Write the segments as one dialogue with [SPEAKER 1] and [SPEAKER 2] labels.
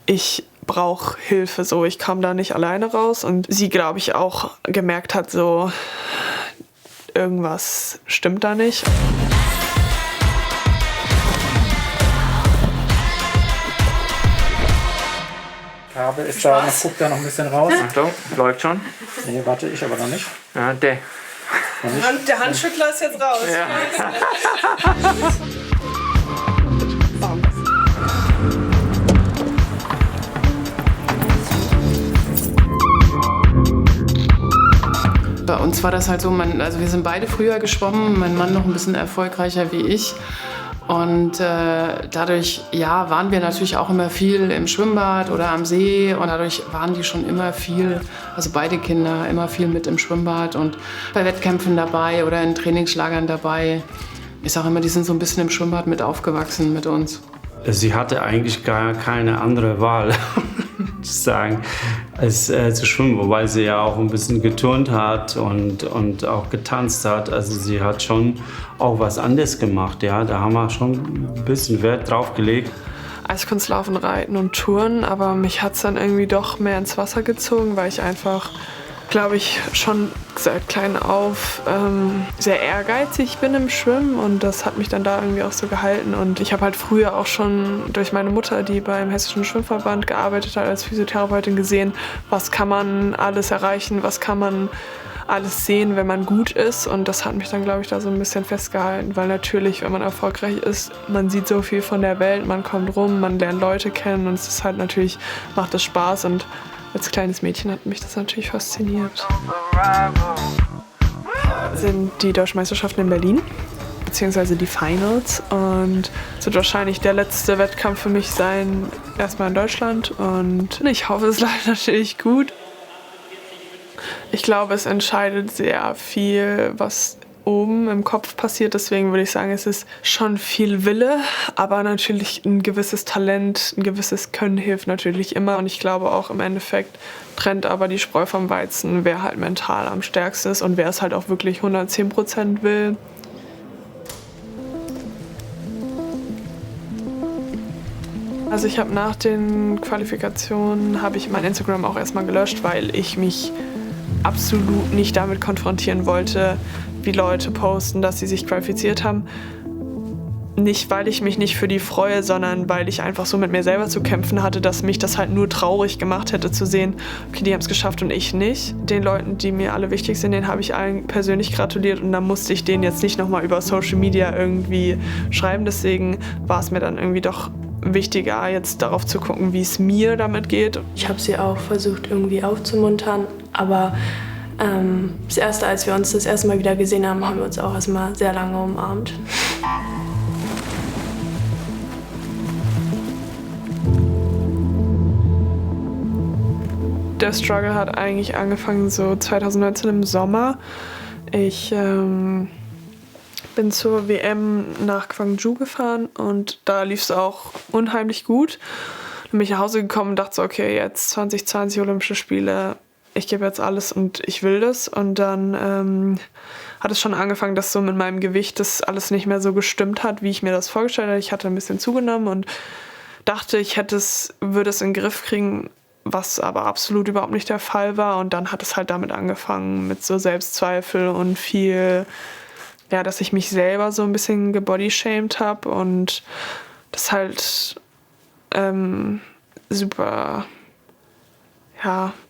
[SPEAKER 1] ich brauche Hilfe, so, ich kam da nicht alleine raus und sie, glaube ich, auch gemerkt hat, so, irgendwas stimmt da nicht.
[SPEAKER 2] Kabel ist da, guckt da noch ein bisschen raus.
[SPEAKER 3] Achtung, läuft schon.
[SPEAKER 2] Nee, warte, ich aber noch nicht.
[SPEAKER 3] Ja, der.
[SPEAKER 1] Der Handschüttler ist jetzt raus.
[SPEAKER 3] Ja.
[SPEAKER 4] Bei uns war das halt so, also wir sind beide früher geschwommen, mein Mann noch ein bisschen erfolgreicher wie ich. Und dadurch waren wir natürlich auch immer viel im Schwimmbad oder am See und dadurch waren die schon immer viel, also beide Kinder, immer viel mit im Schwimmbad und bei Wettkämpfen dabei oder in Trainingslagern dabei. Ich sage immer, die sind so ein bisschen im Schwimmbad mit aufgewachsen mit uns.
[SPEAKER 5] Sie hatte eigentlich gar keine andere Wahl, zu sagen, als zu schwimmen, wobei sie ja auch ein bisschen geturnt hat und auch getanzt hat. Also sie hat schon auch was anderes gemacht, ja. Da haben wir schon ein bisschen Wert drauf gelegt.
[SPEAKER 1] Eiskunstlaufen, Reiten und Touren, aber mich hat es dann irgendwie doch mehr ins Wasser gezogen, weil ich einfach, glaube ich, schon seit klein auf sehr ehrgeizig bin im Schwimmen und das hat mich dann da irgendwie auch so gehalten und ich habe halt früher auch schon durch meine Mutter, die beim Hessischen Schwimmverband gearbeitet hat als Physiotherapeutin, gesehen, was kann man alles erreichen, was kann man alles sehen, wenn man gut ist und das hat mich dann, glaube ich, da so ein bisschen festgehalten, weil natürlich, wenn man erfolgreich ist, man sieht so viel von der Welt, man kommt rum, man lernt Leute kennen und es ist halt natürlich, macht es Spaß und als kleines Mädchen hat mich das natürlich fasziniert. Sind die Deutschen Meisterschaften in Berlin, beziehungsweise die Finals. Und es wird wahrscheinlich der letzte Wettkampf für mich sein, erstmal in Deutschland. Und ich hoffe, es läuft natürlich gut. Ich glaube, es entscheidet sehr viel, was oben im Kopf passiert. Deswegen würde ich sagen, es ist schon viel Wille, aber natürlich ein gewisses Talent, ein gewisses Können hilft natürlich immer. Und ich glaube auch im Endeffekt trennt aber die Spreu vom Weizen, wer halt mental am stärksten ist und wer es halt auch wirklich 110% will. Also ich habe nach den Qualifikationen, habe ich mein Instagram auch erstmal gelöscht, weil ich mich absolut nicht damit konfrontieren wollte, wie Leute posten, dass sie sich qualifiziert haben. Nicht, weil ich mich nicht für die freue, sondern weil ich einfach so mit mir selber zu kämpfen hatte, dass mich das halt nur traurig gemacht hätte zu sehen, okay, die haben es geschafft und ich nicht. Den Leuten, die mir alle wichtig sind, denen habe ich allen persönlich gratuliert und dann musste ich denen jetzt nicht nochmal über Social Media irgendwie schreiben. Deswegen war es mir dann irgendwie doch wichtiger, jetzt darauf zu gucken, wie es mir damit geht.
[SPEAKER 6] Ich habe sie auch versucht, irgendwie aufzumuntern, aber das erste, als wir uns das erste Mal wieder gesehen haben, haben wir uns auch erstmal sehr lange umarmt.
[SPEAKER 1] Der Struggle hat eigentlich angefangen so 2019 im Sommer. Ich bin zur WM nach Gwangju gefahren und da lief es auch unheimlich gut. Dann bin ich nach Hause gekommen und dachte so, okay, jetzt 2020 Olympische Spiele, ich gebe jetzt alles und ich will das. Und dann hat es schon angefangen, dass so mit meinem Gewicht das alles nicht mehr so gestimmt hat, wie ich mir das vorgestellt habe. Ich hatte ein bisschen zugenommen und dachte, ich würde es in den Griff kriegen, was aber absolut überhaupt nicht der Fall war. Und dann hat es halt damit angefangen mit so Selbstzweifel und viel, ja, dass ich mich selber so ein bisschen gebodyshamed habe und das halt super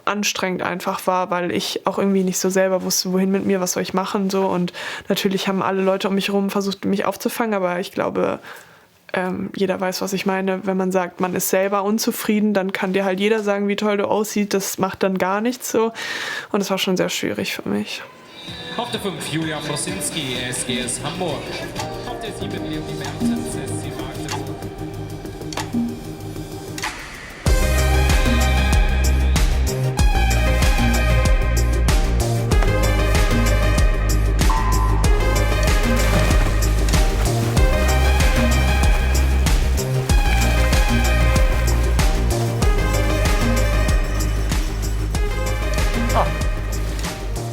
[SPEAKER 1] anstrengend einfach war, weil ich auch irgendwie nicht so selber wusste, wohin mit mir, was soll ich machen, so. Und natürlich haben alle Leute um mich herum versucht, mich aufzufangen, aber ich glaube, jeder weiß, was ich meine. Wenn man sagt, man ist selber unzufrieden, dann kann dir halt jeder sagen, wie toll du aussiehst. Das macht dann gar nichts so. Und es war schon sehr schwierig für mich.
[SPEAKER 7] Auf der 5 Julia Prosinski, SGS Hamburg. Auf der 7 Leonie Mertens, SC Magdeburg.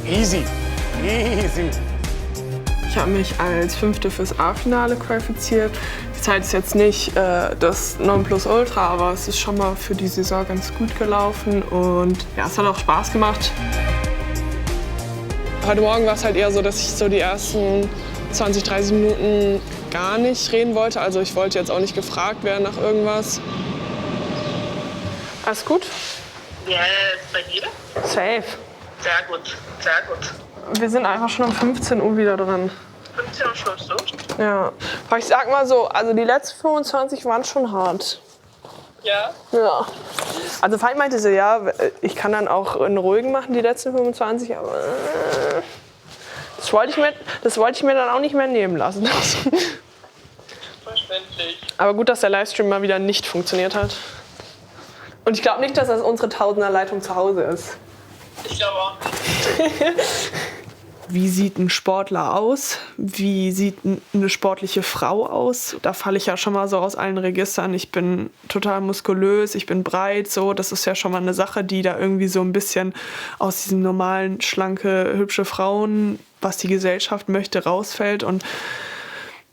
[SPEAKER 2] Easy, easy.
[SPEAKER 1] Ich habe mich als Fünfte fürs A-Finale qualifiziert. Die Bestzeit ist jetzt nicht das Nonplusultra, aber es ist schon mal für die Saison ganz gut gelaufen und ja, es hat auch Spaß gemacht. Heute Morgen war es halt eher so, dass ich so die ersten 20, 30 Minuten gar nicht reden wollte. Also ich wollte jetzt auch nicht gefragt werden nach irgendwas. Alles gut?
[SPEAKER 3] Ja, bei dir?
[SPEAKER 1] Safe.
[SPEAKER 3] Sehr gut, sehr gut.
[SPEAKER 1] Wir sind einfach schon um 15 Uhr wieder dran.
[SPEAKER 3] 15 Uhr schläfst du?
[SPEAKER 1] Ja. Aber ich sag mal so, also die letzten 25 waren schon hart.
[SPEAKER 3] Ja.
[SPEAKER 1] Ja. Also Falk meinte so, ja, ich kann dann auch in ruhigen machen, die letzten 25, aber das wollte ich mir dann auch nicht mehr nehmen lassen.
[SPEAKER 3] Verständlich.
[SPEAKER 1] Aber gut, dass der Livestream mal wieder nicht funktioniert hat. Und ich glaube nicht, dass das unsere Tausender-Leitung zu Hause ist.
[SPEAKER 3] Ich glaube auch nicht.
[SPEAKER 1] Wie sieht ein Sportler aus? Wie sieht eine sportliche Frau aus? Da falle ich ja schon mal so aus allen Registern. Ich bin total muskulös, ich bin breit, so. Das ist ja schon mal eine Sache, die da irgendwie so ein bisschen aus diesem normalen, schlanke, hübsche Frauen, was die Gesellschaft möchte, rausfällt. Und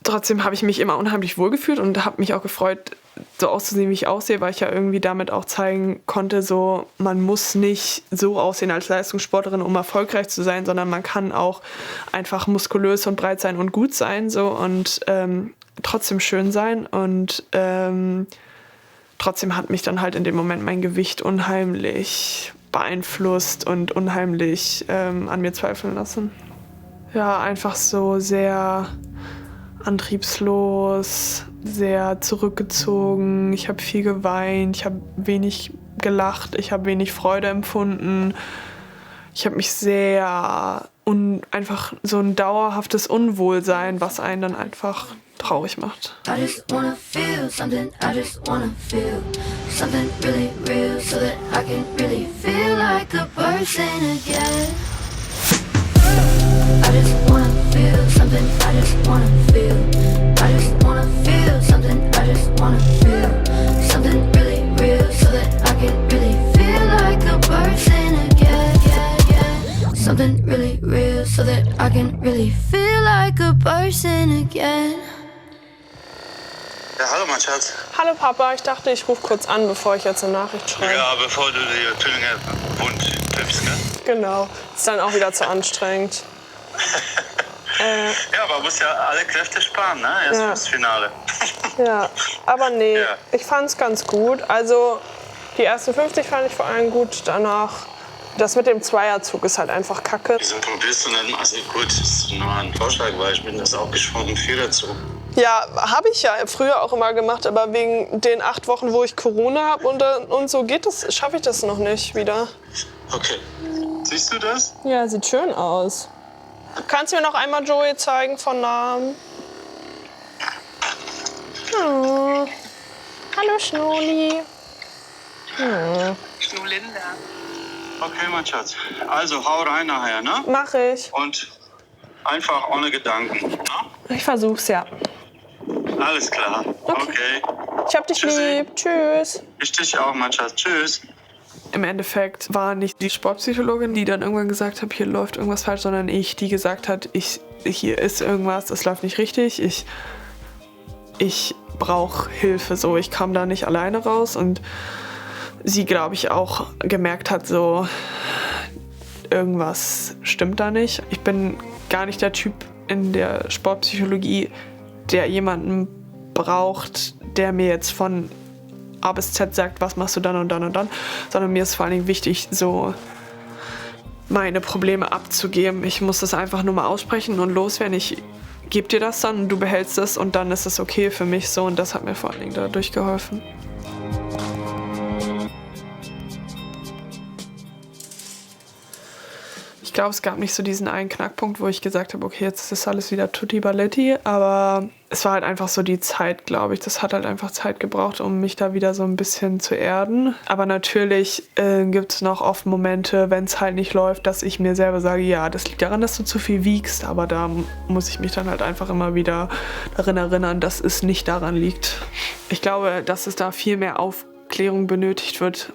[SPEAKER 1] trotzdem habe ich mich immer unheimlich wohlgefühlt und habe mich auch gefreut, so auszusehen, wie ich aussehe, weil ich ja irgendwie damit auch zeigen konnte, so, man muss nicht so aussehen als Leistungssportlerin, um erfolgreich zu sein, sondern man kann auch einfach muskulös und breit sein und gut sein, so, und trotzdem schön sein. Und trotzdem hat mich dann halt in dem Moment mein Gewicht unheimlich beeinflusst und unheimlich an mir zweifeln lassen. Ja, einfach so sehr antriebslos, sehr zurückgezogen. Ich habe viel geweint, ich habe wenig gelacht, ich habe wenig Freude empfunden. Ich habe mich sehr einfach so ein dauerhaftes Unwohlsein, was einen dann einfach traurig macht.
[SPEAKER 8] I just wanna feel something, I just wanna feel something really real so that I can really feel like a person again. I just wanna feel something, I just wanna feel. I just wanna feel something, I just wanna feel something really real so that I can really feel like a person again. Something really real so that I can really feel like a person again.
[SPEAKER 9] Ja, hallo mein Schatz.
[SPEAKER 1] Hallo Papa, ich dachte, ich rufe kurz an, bevor ich jetzt eine Nachricht schreibe.
[SPEAKER 9] Ja, bevor du die Tübinger Bund tippst, gell?
[SPEAKER 1] Genau, ist dann auch wieder zu anstrengend.
[SPEAKER 9] Ja, aber man muss ja alle Kräfte sparen, ne? Erst fürs Finale.
[SPEAKER 1] Ja, aber nee,
[SPEAKER 9] Ja.
[SPEAKER 1] ich fand's ganz gut. Also die ersten 50 fand ich vor allem gut, danach das mit dem Zweierzug ist halt einfach kacke.
[SPEAKER 9] Wieso probierst du denn? Also gut, das ist nur ein Vorschlag, weil ich bin das auch geschwommen, Viererzug.
[SPEAKER 1] Ja, habe ich ja früher auch immer gemacht, aber wegen den 8 Wochen, wo ich Corona habe und so schaffe ich das noch nicht wieder.
[SPEAKER 9] Okay. Siehst du das?
[SPEAKER 1] Ja, sieht schön aus. Kannst du mir noch einmal Joey zeigen von Namen? Oh. Hallo Schnuli.
[SPEAKER 3] Schnulinda.
[SPEAKER 9] Okay, mein Schatz. Also, hau rein nachher, ne?
[SPEAKER 1] Mach ich.
[SPEAKER 9] Und einfach ohne Gedanken, ne?
[SPEAKER 1] Ich versuch's, ja.
[SPEAKER 9] Alles klar. Okay.
[SPEAKER 1] Ich hab dich
[SPEAKER 9] Tschüssi.
[SPEAKER 1] lieb. Tschüss.
[SPEAKER 9] Ich dich auch, mein Schatz. Tschüss.
[SPEAKER 1] Im Endeffekt war nicht die Sportpsychologin, die dann irgendwann gesagt hat, hier läuft irgendwas falsch, sondern ich, die gesagt hat, hier ist irgendwas, es läuft nicht richtig, ich brauche Hilfe, so, ich kam da nicht alleine raus. Und sie, glaube ich, auch gemerkt hat, so, irgendwas stimmt da nicht. Ich bin gar nicht der Typ in der Sportpsychologie, der jemanden braucht, der mir jetzt von A bis Z sagt, was machst du dann und dann und dann, sondern mir ist vor allen Dingen wichtig, so meine Probleme abzugeben. Ich muss das einfach nur mal aussprechen und loswerden. Ich gebe dir das dann und du behältst es und dann ist es okay für mich so, und das hat mir vor allen Dingen dadurch geholfen. Ich glaube, es gab nicht so diesen einen Knackpunkt, wo ich gesagt habe, okay, jetzt ist alles wieder tutti balletti, aber es war halt einfach so die Zeit, glaube ich. Das hat halt einfach Zeit gebraucht, um mich da wieder so ein bisschen zu erden. Aber natürlich gibt es noch oft Momente, wenn es halt nicht läuft, dass ich mir selber sage, ja, das liegt daran, dass du zu viel wiegst, aber da muss ich mich dann halt einfach immer wieder daran erinnern, dass es nicht daran liegt. Ich glaube, dass es da viel mehr Aufklärung benötigt wird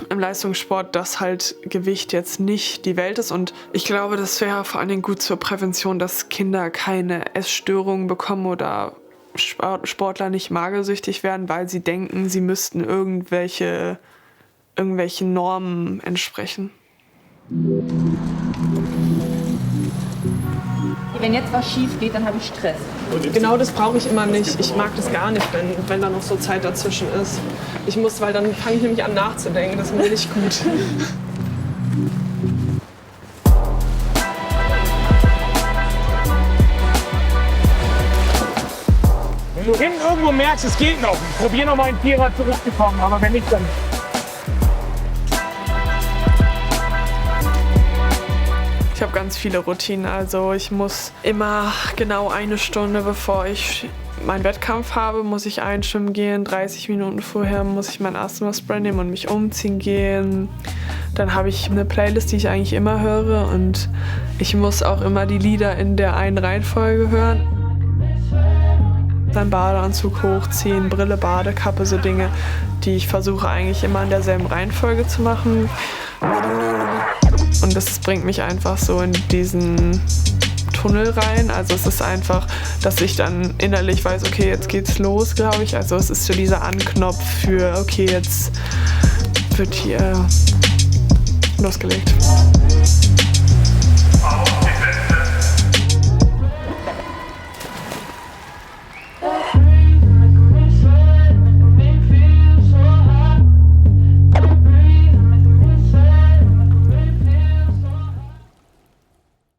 [SPEAKER 1] im Leistungssport, dass halt Gewicht jetzt nicht die Welt ist. Und ich glaube, das wäre vor allen Dingen gut zur Prävention, dass Kinder keine Essstörungen bekommen oder Sportler nicht magersüchtig werden, weil sie denken, sie müssten irgendwelche Normen entsprechen.
[SPEAKER 10] Wenn jetzt was schief geht, dann habe ich Stress.
[SPEAKER 11] Genau das brauche ich immer nicht. Ich mag das gar nicht, wenn da noch so Zeit dazwischen ist. Weil dann fange ich nämlich an nachzudenken. Das ist mir nicht gut.
[SPEAKER 12] Wenn du hinten irgendwo merkst, es geht noch, probier noch mal einen Vierer zurückzukommen, aber wenn nicht, dann...
[SPEAKER 1] Ich habe ganz viele Routinen, also ich muss immer genau 1 Stunde, bevor ich meinen Wettkampf habe, muss ich einschwimmen gehen. 30 Minuten vorher muss ich mein Asthma-Spray nehmen und mich umziehen gehen. Dann habe ich eine Playlist, die ich eigentlich immer höre und ich muss auch immer die Lieder in der einen Reihenfolge hören. Dann Badeanzug hochziehen, Brille, Badekappe, so Dinge, die ich versuche eigentlich immer in derselben Reihenfolge zu machen. Und das bringt mich einfach so in diesen Tunnel rein. Also es ist einfach, dass ich dann innerlich weiß, okay, jetzt geht's los, glaube ich. Also es ist so dieser Anknopf für, okay, jetzt wird hier losgelegt.